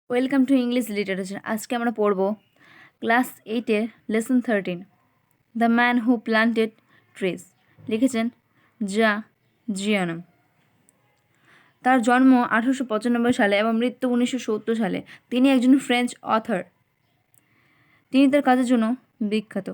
Welcome to English literature. আজকে আমরা পড়ব ক্লাস 8-এর lesson 13, the man who planted trees. লিখেছেন জিয়ানম। তার জন্ম 1895 সালে এবং মৃত্যু 1970 সালে। তিনি একজন ফ্রেঞ্চ অথর। তিনি তার কাজের জন্য বিখ্যাত।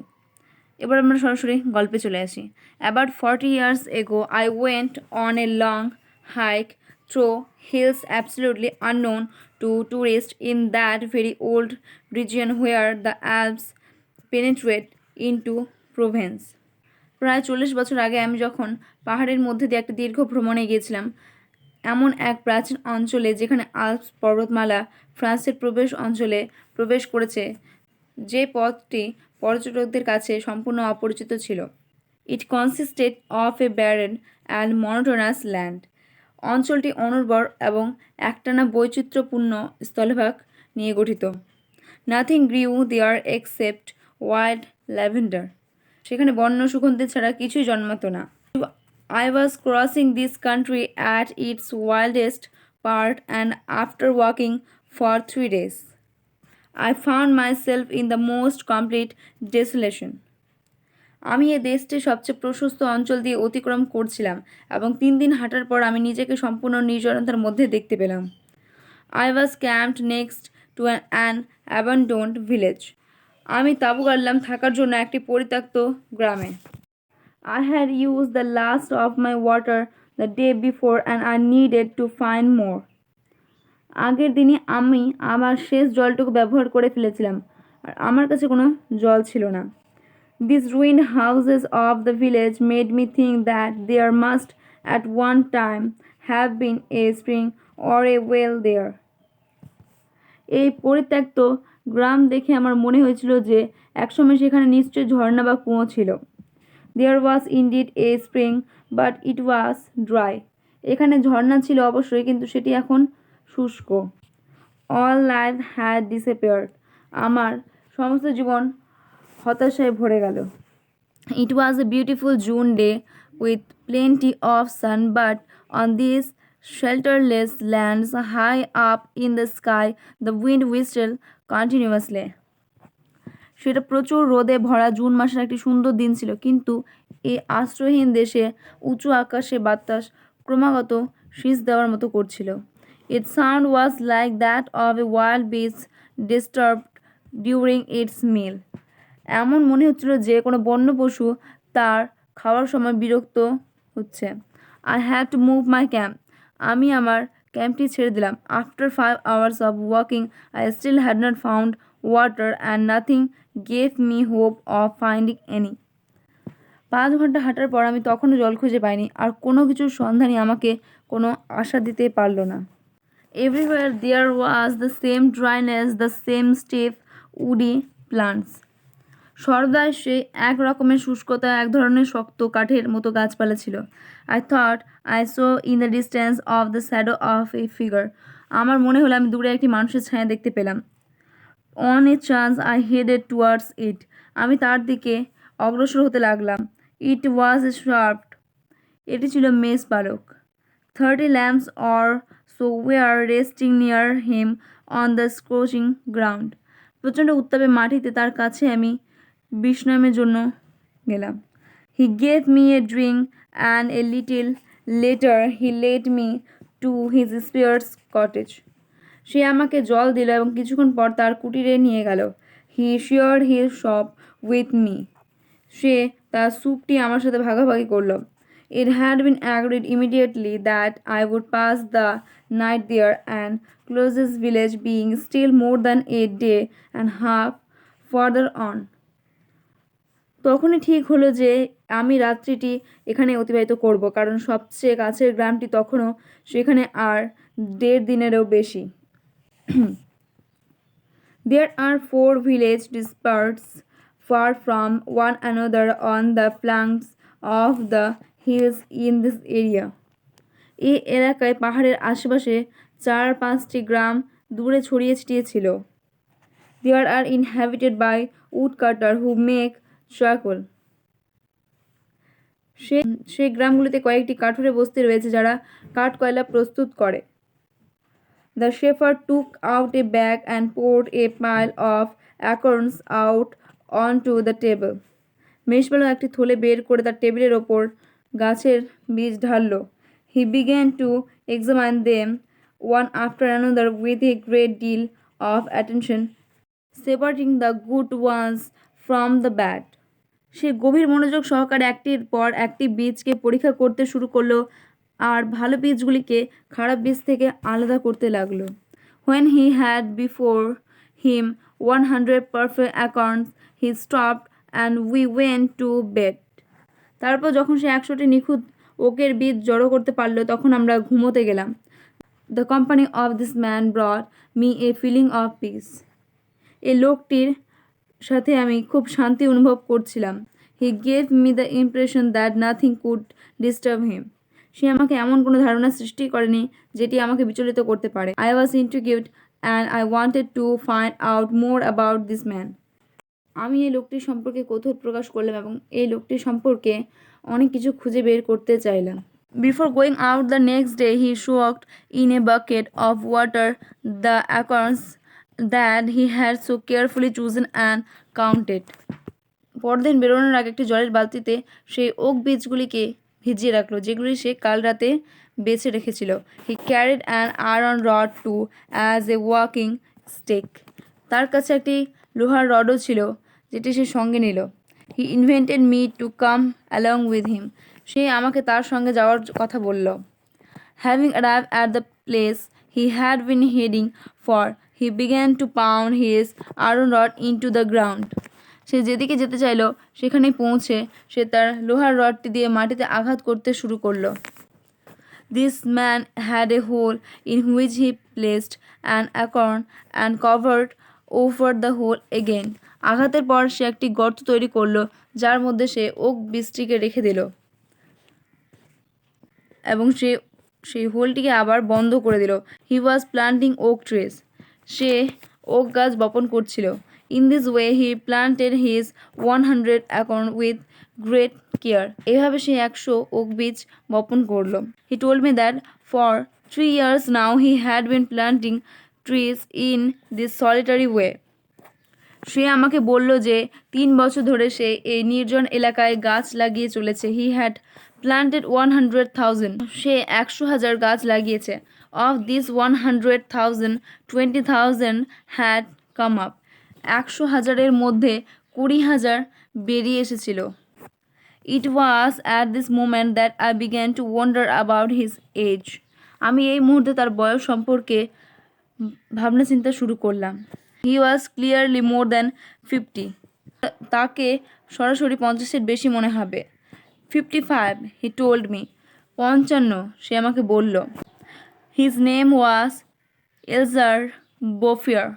এবার আমরা সরাসরি গল্পে চলে আসি। About 40 years ago, I went on a long hike through hills absolutely unknown to tourists in that very old region where the Alps penetrate into Provence. প্রায় 40 বছর আগে আমি যখন পাহাড়ের মধ্যে দিয়ে একটা দীর্ঘ ভ্রমণে গিয়েছিলাম এমন এক প্রাচীন অঞ্চলে যেখানে আল্পস পর্বতমালা ফ্রান্সের প্রবেশ অঞ্চলে প্রবেশ করেছে, যে পথটি পর্যটকদের কাছে সম্পূর্ণ অপরিচিত ছিল। It consisted of a barren and monotonous land. অঞ্চলটি অনুর্বর এবং একটানা বৈচিত্র্যপূর্ণ স্থলভাগ নিয়ে গঠিত। Nothing grew there except wild lavender. সেখানে বন্য সুগন্ধি ছাড়া কিছুই জন্মাতো না। I was crossing this country at its wildest part, and after walking for 3 days, I found myself in the most complete desolation. আমি এই দেশটির সবচেয়ে প্রশস্ত অঞ্চল দিয়ে অতিক্রম করছিলাম এবং 3 দিন হাঁটার পর আমি নিজেকে সম্পূর্ণ নির্জনতার মধ্যে দেখতে পেলাম। I was camped next to an abandoned village. আমি তাঁবু গাড়লাম থাকার জন্য একটি পরিত্যক্ত গ্রামে। I had used the last of my water the day before and I needed to find more. আগের দিনই আমি আমার শেষ জলটুকু ব্যবহার করে ফেলেছিলাম আর আমার কাছে কোনো জল ছিল না। These ruined houses of the village made me think that there must at one time have been a spring or a well there. এই পরিত্যক্ত গ্রাম দেখে আমার মনে হয়েছিল যে একসময় সেখানে নিশ্চয়ই ঝর্ণা বা কুয়ো ছিল। There was indeed a spring, but it was dry. এখানে ঝর্ণা ছিল অবশ্যই, কিন্তু সেটি এখন শুষ্ক। All life had disappeared. আমার সমস্ত জীবন হতাশায় ভরে গেল। It was a beautiful June day with plenty of sun, but on these shelterless lands high up in the sky, the wind whistled continuously. সেটা প্রচুর রোদে ভরা জুন মাসের একটি সুন্দর দিন ছিল, কিন্তু এই আশ্রয়হীন দেশে উঁচু আকাশে বাতাস ক্রমাগত শীষ দেওয়ার মতো করছিল। Its sound was like that of a wild beast disturbed during its meal. এমন মনে হচ্ছিল যে কোনো বন্য পশু তার খাওয়ার সময় বিরক্ত হচ্ছে। I had to move my camp. আমি আমার ক্যাম্পটি ছেড়ে দিলাম। After 5 hours of walking, I still had not found water and nothing gave me hope of finding any. 5 ঘন্টা হাঁটার পর আমি তখনও জল খুঁজে পাইনি, আর কোনো কিছুর সন্ধানই আমাকে কোনো আশা দিতে পারল না। Everywhere there was the same dryness, the same stiff, woody plants. সর্বদাই সেই এক রকমের শুষ্কতা, এক ধরনের শক্ত কাঠের মতো গাছপালা ছিল। I thought I saw in the distance of the shadow of a figure. আমার মনে হলো আমি দূরে একটি মানুষের ছায়া দেখতে পেলাম। On a chance I headed towards it. আমি তার দিকে অগ্রসর হতে লাগলাম। It was a shaft. এটি ছিল মেষ পালক। 30 lambs or so were resting near him on the scorching ground. প্রচণ্ড উত্তাপে মাটিতে তার কাছে আমি বিশ্রামের জন্য গেলাম। He gave me a drink and a little later he led me to his spear's cottage. সে আমাকে জল দিল এবং কিছুক্ষণ পর তার কুটিরে নিয়ে গেল। He shared his soup with me. সে তার স্যুপটি আমার সাথে ভাগাভাগি করল। It had been agreed immediately that I would pass the night there, and closest village being still more than a day and half further on. তখনই ঠিক হলো যে আমি রাত্রিটি এখানে অতিবাহিত করব, কারণ সবচেয়ে কাছের গ্রামটি তখনও সেখানে আর 1.5 দিনেরও বেশি। There are 4 villages dispersed far from one another on the flanks of the hills in this area. এই এলাকায় পাহাড়ের আশেপাশে 4-5টি গ্রাম দূরে ছড়িয়ে ছিটিয়ে ছিল। They are inhabited by woodcutters who make charcoal. সেই গ্রামগুলিতে কয়েকটি কাঠুরে বস্তি রয়েছে যারা কাঠ কয়লা প্রস্তুত করে। The shepherd took out a bag and poured a pile of acorns out onto the table. মেষপালক একটি থলে বের করে তার টেবিলের ওপর গাছের বীজ ঢালল। He began to examine them one after another with a great deal of attention, separating the good ones from the bad. সে গভীর মনোযোগ সহকারে একটির পর একটি বীজকে পরীক্ষা করতে শুরু করলো আর ভালো বীজগুলিকে খারাপ বীজ থেকে আলাদা করতে লাগলো। When he had before him 100 perfect acorns, he stopped and we went to bed. তারপর যখন সে 100টি নিখুঁত ওকের বীজ জড়ো করতে পারলো তখন আমরা ঘুমোতে গেলাম। The company of this man brought me a feeling of peace. এই লোকটির সাথে আমি খুব শান্তি অনুভব করছিলাম। He gave me the impression that nothing could disturb him. সে আমাকে এমন কোনো ধারণা সৃষ্টি করেনি যেটি আমাকে বিচলিত করতে পারে। I was intrigued and I wanted to find out more about this man. আমি এই লোকটির সম্পর্কে কৌতূহল প্রকাশ করলাম এবং এই লোকটির সম্পর্কে অনেক কিছু খুঁজে বের করতে চাইলাম। Before going out the next day, he soaked in a bucket of water the acorns that he had so carefully chosen and counted. পরদিন বেরোনোর আগে একটি জলের বালতিতে সেই ওক বীজগুলিকে ভিজিয়ে রাখলো যেগুলি সে কাল রাতে বেছে রেখেছিল। He carried an iron rod too as a walking stick. তার কাছে একটি লোহার রডও ছিল যেটি সে সঙ্গে নিল। He invited me to come along with him. সে আমাকে তার সঙ্গে যাওয়ার কথা বলল। Having arrived at the place he had been heading for, he began to pound his iron rod into the ground. সে যেদিকে যেতে চাইল সেখানে পৌঁছে সে তার লোহার রডটি দিয়ে মাটিতে আঘাত করতে শুরু করলো। This man had a hole in which he placed an acorn and covered over the hole again. আঘাতের পর সে একটি গর্ত তৈরি করলো যার মধ্যে সে ওক বীজটিকে রেখে দিল এবং সেই হোলটিকে আবার বন্ধ করে দিল। He was planting oak trees. সে ওক গাছ বপন করছিল। In this way he planted his 100 acorn with great care. এভাবে সে 100 ওক বীজ বপন করলো। He told me that for 3 years now he had been planting trees in this solitary way. সে আমাকে বলল যে 3 বছর ধরে সে এই নির্জন এলাকায় গাছ লাগিয়ে চলেছে। He had planted 100,000. সে 100,000 গাছ লাগিয়েছে। Of these 100,000, 20,000 had come up. 100,000-এর মধ্যে 20,000 বেরিয়ে এসেছিল। It was at this moment that I began to wonder about his age. আমি এই মুহূর্তে তার বয়স সম্পর্কে ভাবনা চিন্তা শুরু করলাম। He was clearly more than 50. তাকে সরাসরি 50-এর বেশি মনে হবে। 55, he told me. 55, সে আমাকে বলল। His name was Elzar Bofier.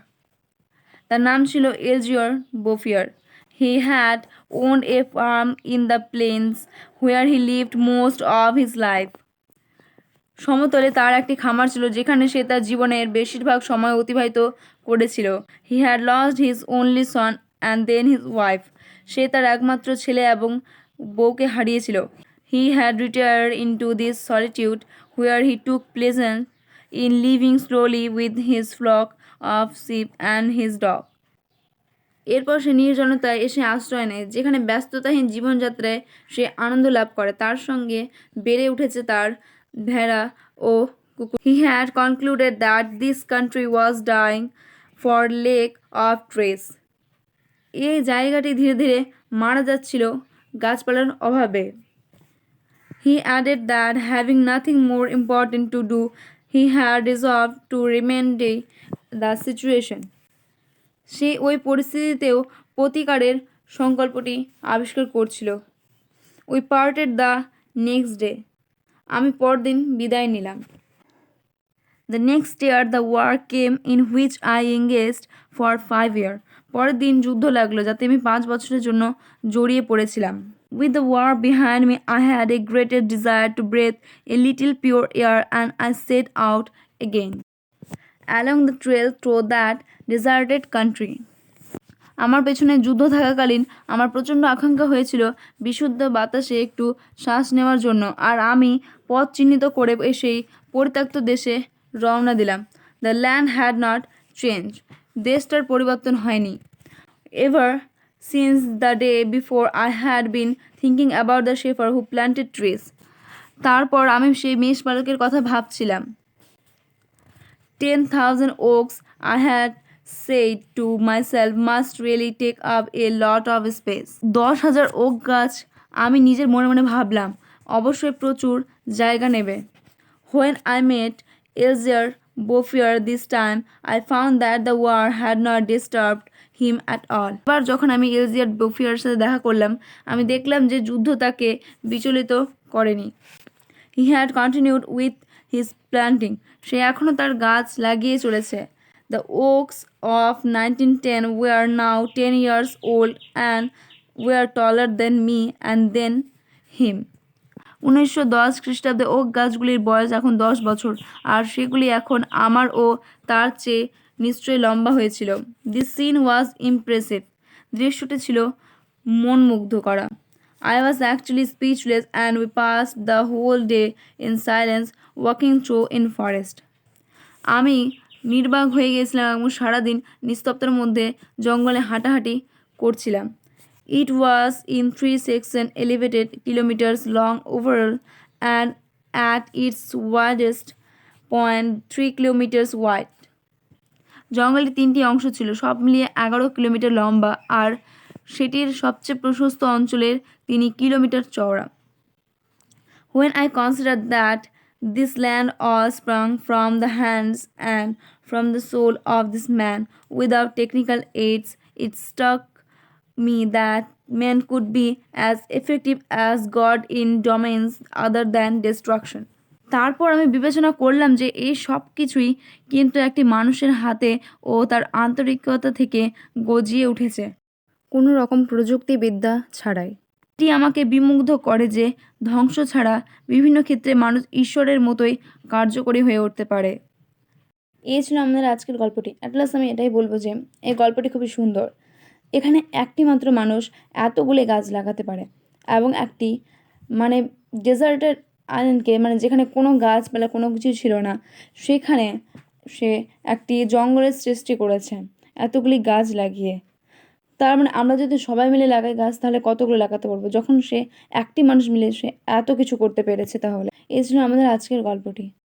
তার নাম ছিল এলজিওর বোফিয়ার। He had owned a farm in the plains where he lived most of his life. সমতলে তার একটি খামার ছিল যেখানে সে তার জীবনের বেশিরভাগ সময় অতিবাহিত করেছিল। He had lost his only son and then his wife. সে তার একমাত্র ছেলে এবং বউকে হারিয়েছিল। He had retired into this solitude where he took pleasure in living slowly with his flock of sheep and his dog. এরপর সে নির্জনতায় এসে আশ্রয় নেয় যেখানে ব্যস্ততাহীন জীবনযাত্রায় সে আনন্দ লাভ করে। তার সঙ্গে বেড়ে উঠেছে তার ভেড়া ও কুকুর। He had concluded that this country was dying for lack of trees. এই জায়গাটি ধীরে ধীরে মারা যাচ্ছিল গাছপালার অভাবে। He added that having nothing more important to do, he had resolved to remedy the situation. সে ওই পরিস্থিতিতেও প্রতিকারের সংকল্পটি আবিষ্কার করছিল। We parted the next day. আমি পরদিন বিদায় নিলাম। The next year the war came in which I engaged for 5 years. পরের দিন যুদ্ধ লাগলো যাতে আমি 5 বছরের জন্য জড়িয়ে পড়েছিলাম। With the war behind me, I had a greater desire to breathe a little pure air and I set out again along the trail through that deserted country. আমার পেছনে যুদ্ধ থাকাকালীন আমার প্রচণ্ড আকাঙ্ক্ষা হয়েছিল বিশুদ্ধ বাতাসে একটু শ্বাস নেওয়ার জন্য আর আমি পথ চিহ্নিত করে সেই পরিত্যক্ত দেশে রওনা দিলাম। The land had not change, দেশটার পরিবর্তন হয়নি। Ever since the day before I had been thinking about the shepherd who planted trees. তারপর আমি সেই মেষপালকের কথা ভাবছিলাম। 10,000 oaks, I had said to myself, must really take up a lot of space. 10,000 okay গাছ, আমি নিজের মনে মনে ভাবলাম, অবশ্যই প্রচুর জায়গা নেবে। When I met Elzar Bofier this time, I found that the war had not disturbed him at all. এবার যখন আমি এলজিয়ার বোফিয়ার সাথে দেখা করলাম, আমি দেখলাম যে যুদ্ধ তাকে বিচলিত করেনি। He had continued with his planting. সে এখনও তার গাছ লাগিয়ে চলেছে। The oaks of 1910 were now 10 years old and were taller than me and then him. 1910 খ্রিস্টাব্দে ওক গাছগুলির বয়স এখন 10 বছর, আর সেগুলি এখন আমার ও তার চেয়ে নিশ্চয়ই লম্বা হয়েছিল। This scene was impressive. দৃশ্যটি ছিল মনমুগ্ধ করা। I was actually speechless and we passed the whole day in silence walking through in forest. আমি নির্বাক হয়ে গিয়েছিলাম এবং সারাদিন নিস্তব্ধতার মধ্যে জঙ্গলে হাঁটাহাঁটি করছিলাম। It was in 3 sections, elevated, kilometers long overall, and at its widest point 3 kilometers wide. জঙ্গলের 3টি অংশ ছিল, সব মিলিয়ে 11 কিলোমিটার লম্বা, আর সেটির সবচেয়ে প্রশস্ত অঞ্চলের 3 কিলোমিটার চওড়া। When I considered that this land all sprung from the hands and from the soul of this man without technical aids, it struck me that men could be as effective as God in domains other than destruction. তারপর আমি বিবেচনা করলাম যে এই সব কিছুই কিন্তু একটি মানুষের হাতে ও তার আন্তরিকতা থেকে গজিয়ে উঠেছে, কোনো রকম প্রযুক্তিবিদ্যা ছাড়াই। এটি আমাকে বিমুগ্ধ করে যে ধ্বংস ছাড়া বিভিন্ন ক্ষেত্রে মানুষ ঈশ্বরের মতোই কার্যকরী হয়ে উঠতে পারে। এই ছিল আমাদের আজকের গল্পটি। অ্যাট লাস্ট আমি এটাই বলবো যে এই গল্পটি খুবই সুন্দর। এখানে একটি মাত্র মানুষ এতগুলি গাছ লাগাতে পারে এবং একটি ডেজার্টের আইল্যান্ডকে, যেখানে কোনো গাছপালা কোনো কিছু ছিল না, সেখানে সে একটি জঙ্গলের সৃষ্টি করেছে এতগুলি গাছ লাগিয়ে। তার আমরা যদি সবাই মিলে লাগাই গাছ, তাহলে কতগুলো লাগাতে পারবো, যখন সে একটি মানুষ মিলে সে এত কিছু করতে পেরেছে। তাহলে এই ছিল আমাদের আজকের গল্পটি।